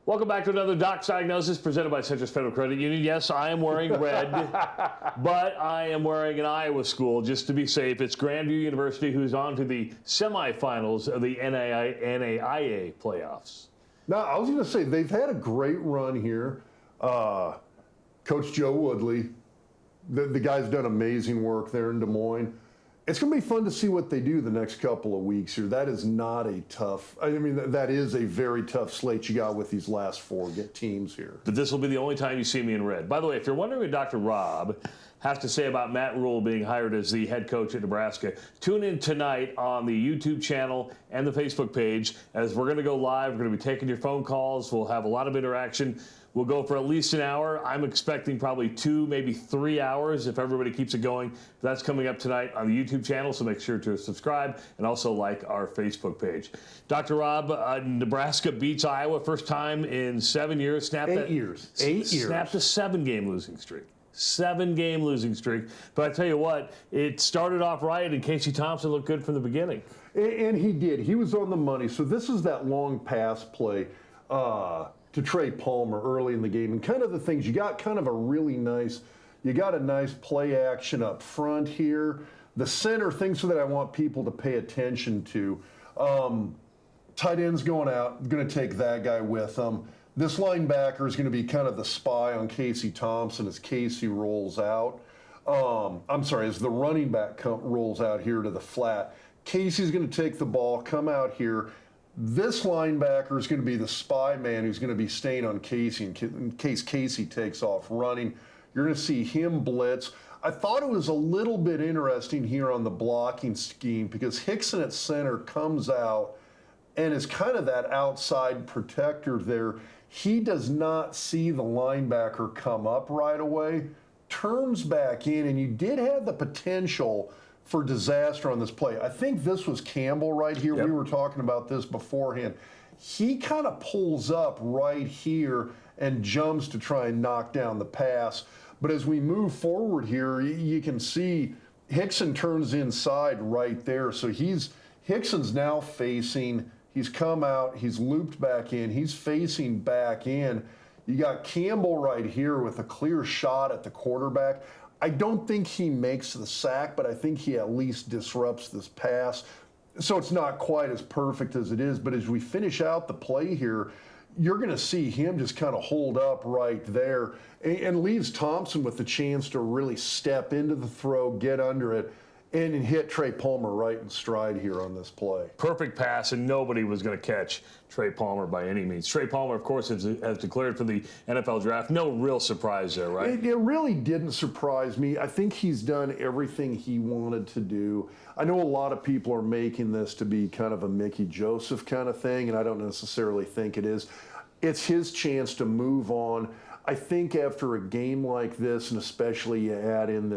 Welcome back to another Doc's Diagnosis presented by Centris Federal Credit Union. Yes, I am wearing red, but I am wearing an Iowa school just to be safe. It's Grandview University, who's on to the semifinals of the NAIA playoffs. Now, I was going to say, they've had a great run here. Coach Joe Woodley, the guy's done amazing work there in Des Moines. It's going to be fun to see what they do the next couple of weeks here. That is not a tough, that is a very tough slate you got with these last four teams here. But this will be the only time you see me in red. By the way, if you're wondering what Dr. Rob has to say about Matt Rule being hired as the head coach at Nebraska, tune in tonight on the YouTube channel and the Facebook page as we're going to go live. We're going to be taking your phone calls. We'll have a lot of interaction. We'll go for at least an hour. I'm expecting probably 2, maybe 3 hours if everybody keeps it going. That's coming up tonight on the YouTube channel, so make sure to subscribe and also like our Facebook page. Dr. Rob, Nebraska beats Iowa first time in 7 years. 8 years. 8 years. Snapped a 7-game losing streak. 7-game losing streak. But I tell you what, it started off right, and Casey Thompson looked good from the beginning. And he did. He was on the money. So this is that long pass play to Trey Palmer early in the game. And kind of the things, you got kind of a really nice, you got a nice play action up front here. The center, things that I want people to pay attention to. Tight end's going out, going to take that guy with them. This linebacker is going to be kind of the spy on Casey Thompson as Casey rolls out. As the running back rolls out here to the flat. Casey's going to take the ball, come out here. This linebacker is going to be the spy man who's going to be staying on Casey in case Casey takes off running. You're going to see him blitz. I thought it was a little bit interesting here on the blocking scheme because Hickson at center comes out and is kind of that outside protector there. He does not see the linebacker come up right away, turns back in, and you did have the potential for disaster on this play. I think this was Campbell right here. Yep. We were talking about this beforehand. He kind of pulls up right here and jumps to try and knock down the pass. But as we move forward here, you can see Hickson turns inside right there. So Hickson's now facing, he's come out, he's looped back in, he's facing back in. You got Campbell right here with a clear shot at the quarterback. I don't think he makes the sack, but I think he at least disrupts this pass. So it's not quite as perfect as it is, but as we finish out the play here, you're going to see him just kind of hold up right there and leaves Thompson with the chance to really step into the throw, get under it, and hit Trey Palmer right in stride here on this play. Perfect pass, and nobody was going to catch Trey Palmer by any means. Trey Palmer, of course, has declared for the NFL draft. No real surprise there, right? It really didn't surprise me. I think he's done everything he wanted to do. I know a lot of people are making this to be kind of a Mickey Joseph kind of thing, and I don't necessarily think it is. It's his chance to move on. I think after a game like this, and especially you add in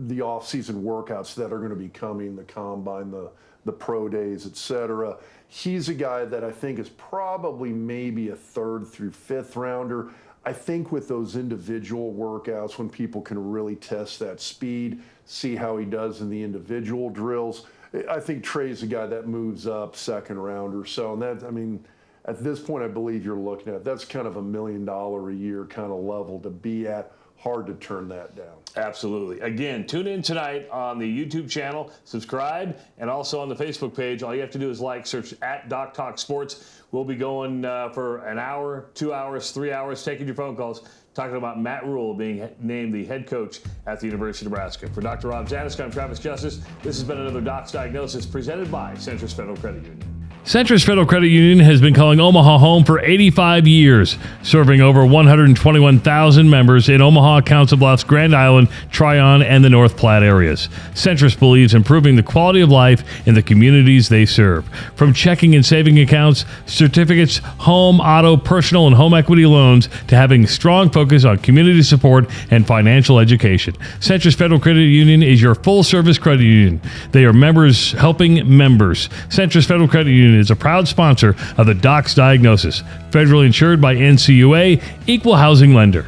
the off-season workouts that are going to be coming, the combine, the pro days, et cetera, he's a guy that I think is probably maybe a 3rd through 5th rounder. I think with those individual workouts, when people can really test that speed, see how he does in the individual drills, I think Trey's a guy that moves up 2nd round or so. And that, at this point, I believe you're looking at, that's kind of $1 million a year kind of level to be at. Hard to turn that down. Absolutely. Again, tune in tonight on the YouTube channel, subscribe, and also on the Facebook page. All you have to do is search at Doc Talk Sports. We'll be going for an hour, 2 hours, 3 hours, taking your phone calls, talking about Matt Rule being named the head coach at the University of Nebraska. For Dr. Rob Zatechka, I'm Travis Justice. This has been another Doc's Diagnosis presented by Centris Federal Credit Union. Centris Federal Credit Union has been calling Omaha home for 85 years, serving over 121,000 members in Omaha, Council Bluffs, Grand Island, Tryon, and the North Platte areas. Centris believes improving the quality of life in the communities they serve. From checking and saving accounts, certificates, home, auto, personal, and home equity loans, to having a strong focus on community support and financial education. Centris Federal Credit Union is your full-service credit union. They are members helping members. Centris Federal Credit Union is a proud sponsor of the Doc's Diagnosis, federally insured by NCUA, equal housing lender.